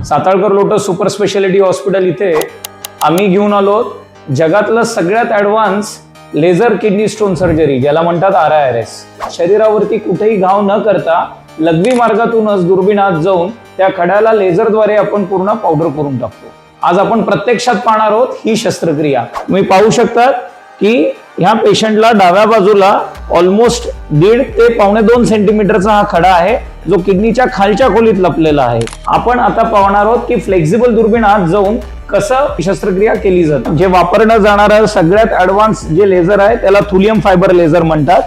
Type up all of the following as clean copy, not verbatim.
साताळकर lotus super speciality hospital इथे आम्ही घेऊन आलो जगातलं सगळ्यात advance laser kidney stone surgery, ज्याला म्हणतात RIRS. शरीरावरती कुठेही घाव न करता लघवी मार्गातूनच दुर्बिणात जाऊन त्या खड्याला लेझरद्वारे आपण पूर्ण पावडर करून टाकतो. आज आपण प्रत्यक्षात पाहणार आहोत ही शस्त्रक्रिया. तुम्ही पाहू शकतात की ह्या पेशंटला डाव्या बाजूला ऑलमोस्ट 1.5 ते 2.25 सेंटीमीटरचा हा खडा आहे, जो किडनीच्या खालच्या खोलीत लपलेला आहे. आपण आता पाहणार आहोत की फ्लेक्झिबल दुर्बिणात जाऊन कसं शस्त्रक्रिया केली जाते. जे वापरण्यात जाणारं सगळ्यात ॲडव्हान्स जे लेझर आहे त्याला थुलियम फायबर लेझर म्हणतात.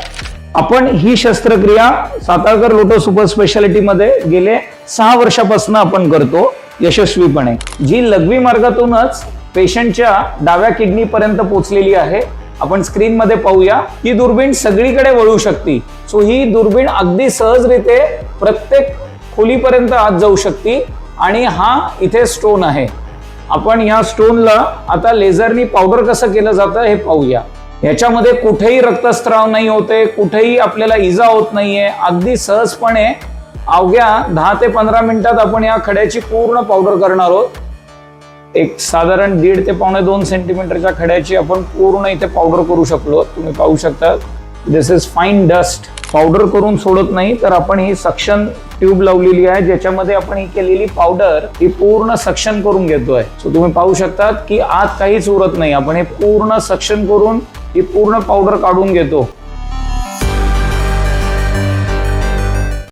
आपण ही शस्त्रक्रिया साताळकर लोटस सुपर स्पेशालिटी मध्ये गेले 6 वर्षापासून आपण करतो यशस्वीपणे. जी लघवी मार्गातूनच पेशंटच्या डाव्या किडनी पर्यंत पोहोचलेली आहे. आपण स्क्रीन मध्ये पाहूया. ही दुर्बीण सगळीकडे वळू शकते. सो ही दुर्बीण अगदी सहजरित्या प्रत्येक खोलीपर्यंत आत जाऊ शकते. आणि हा इथे स्टोन आहे. आपण ह्या स्टोनला आता लेझरनी पावडर कसं केलं जातं हे पाहूया. याच्यामध्ये कुठेही रक्तस्राव नाही होते, कुठेही आपल्याला इजा होत नाहीये. अगदी सहजपणे अवघ्या 10 ते 15 मिनिटात आपण या खड्याची पूर्ण पावडर करणार आहोत. एक साधारण 1.5 ते 2.25 सेंटीमीटरच्या खड्याची आपण पूर्ण इथे पावडर करू शकलो. तुम्ही पाहू शकता दिस इज फाईन डस्ट. पावडर करून सोडत नाही तर आपण ही सक्शन ट्यूब लावलेली आहे, ज्याच्यामध्ये आपण ही केलेली पावडर ही पूर्ण सक्शन करून घेतोय. सो तुम्ही पाहू शकतात की आत काहीच उरत नाही. आपण हे पूर्ण सक्शन करून ही पूर्ण पावडर काढून घेतो.